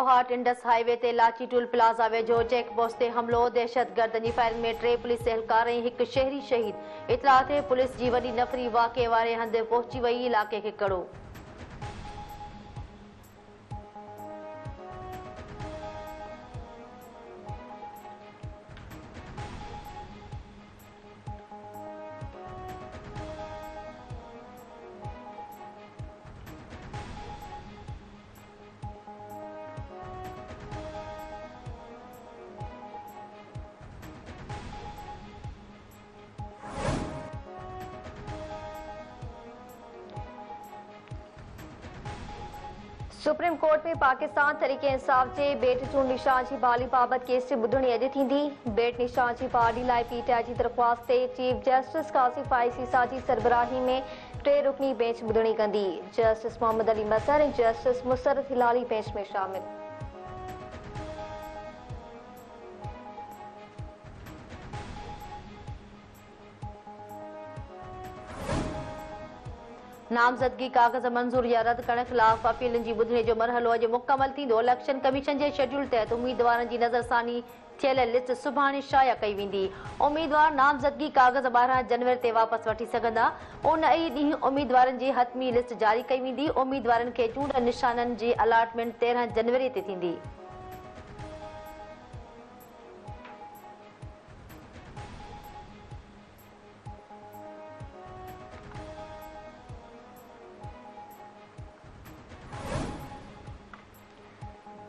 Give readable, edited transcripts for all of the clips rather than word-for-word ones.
Kohat Indus highway ते लाची tool plaza वेझो चेक पोस्ट ते हमलो दहशतगर्दनि जी फायरिंग में 3 पुलिस एहलकार ऐं हिकु शहरी शहीद। इतला ते पुलिस जी वॾी नफ़री वाक़े वारे हंधि पहुची वई, इलाक़े खे कड़ो। सुप्रीम कोर्ट में पाकिस्तान तरीक़े इंसाफ़ जे बेट चूंड निशान जी बहाली बाबति केस जी ॿुधणी अॼु थींदी। बेट निशान जी बहाली लाइ पीटीआई जी दरख़्वास्त ते चीफ जस्टिस कासिफ़ फाइज़ ईसा जी सरबराही में 3 रुकनी बेंच ॿुधणी कंदी। जस्टिस मोहम्मद अली मज़हर ऐं जस्टिस मुसरत हिलाली बेंच में शामिल। नामज़दगी कागज़ मंज़ूर या रद्द करण ख़िलाफ़ अपीलनि जी ॿुधणी जो मरहलो अॼु मुकमल थींदो। इलेक्शन कमीशन जे शेड्यूल तहत उम्मीदवारनि जी नज़रसानी थियल लिस्ट सुभाणे शाया कई वेंदी। उम्मीदवार नामज़दगी कागज़ 12 जनवरी ते वापसि वठी सघंदा। उन ई ॾींहुं उम्मीदवारनि जी हतमी लिस्ट जारी कई वेंदी। उम्मीदवारनि खे चूंड निशाननि जी अलॉटमेंट 13 जनवरी ते थींदी।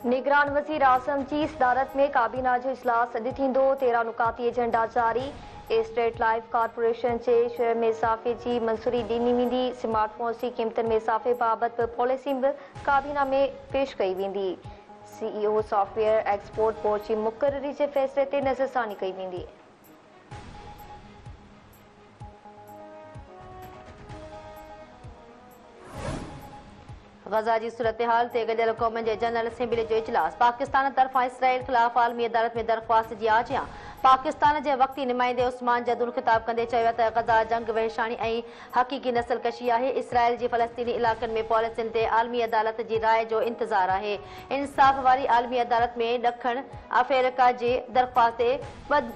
निगरान वज़ीर आज़म जी सदारत में काबीना जो इजलास अॼु थींदो। 13 नुकाती एजेंडा जारी। स्टेट लाइफ कॉर्पोरेशन जे शेयर में इज़ाफ़े जी मंज़ूरी ॾिनी वेंदी। स्मार्टफोन जी क़ीमतनि में इज़ाफ़े बाबति बि पॉलिसी बि काबीना में पेश कई वेंदी। सीईओ सॉफ्टवेयर एक्सपोर्ट बोर्ड जी मुक़ररी जे फ़ैसिले ते नज़रसानी कई वेंदी। गज़ा जी सूरत हाल ते गॾियल क़ौमनि जे जनरल असेंबली जो इजलास। पाकिस्तान तरफ़ां इसराइल ख़िलाफ़ आलमी अदालत में दरख़्वास्त जी आजियां। पाकिस्तान जे वक़्ती नुमाइंदे उस्मान जदून ख़िताब कंदे चयो त गज़ा जंग वहशानी ऐं हक़ीक़ी नस्लकशी आहे। इसराइल जी फ़लस्तीनी इलाक़नि में पॉलिसियुनि ते आलमी अदालत जी राय जो इंतज़ारु आहे। इंसाफ़ वारी आलमी अदालत में ॾखण अफ्रीका जे दरख़्वास्त ते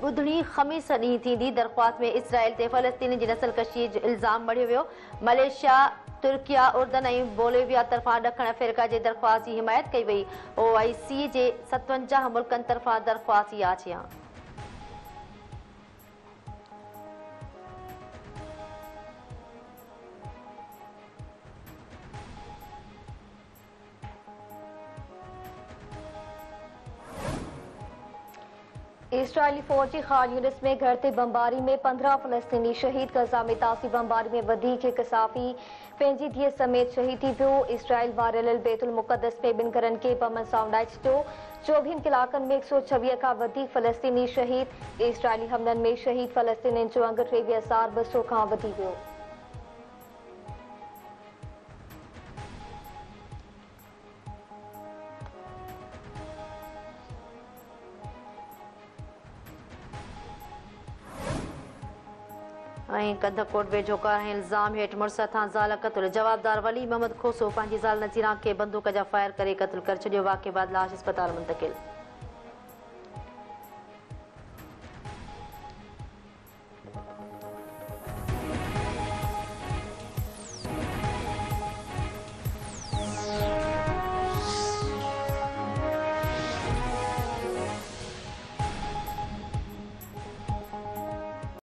ॿुधणी ख़मीस ॾींहुं थींदी। दरख़्वास्त में इसराइल ते फ़लस्तीनी जी नस्लकशी जो इल्ज़ाम मढ़ियो वियो। मलेशिया, तुर्किया, उर्दन ऐं बोलिविया तरफ़ां ॾखण अफ्रीका जे दरख़्वास्त जी हिमायत कई वई। OIC जे 57 मुल्कनि तरफ़ां दरख़्वास्त जी आजियां। इसराइली फ़ौज जी ख़ान यूनिस में घर ते बमबारी में 15 फ़लस्तीनी शहीद। गज़ा में तासी बमबारी में वधीक हिकु साफ़ी पंहिंजी धीअ समेत शहीद थी पियो। इसराइल वारियल बैतुल मुक़द्दस में 2 घरनि खे बमनि सां उॾाए छॾियो। 24 कलाकनि में 126 खां वधीक फ़लस्तीनी शहीद। इसराइली हमलनि में शहीद फ़लस्तीनियुनि जो अंग 23,200 खां वधी वियो। कंधकोट वेझो करण इल्ज़ाम हेठि मुड़ुस हथां ज़ाल क़तल। जवाबदार वली मोहम्मद खोसो पंहिंजी ज़ाल नज़ीरा खे बंदूक जा फायर करे क़तल करे छॾियो। वाक़े बाद लाश अस्पताल मुंतक़िल।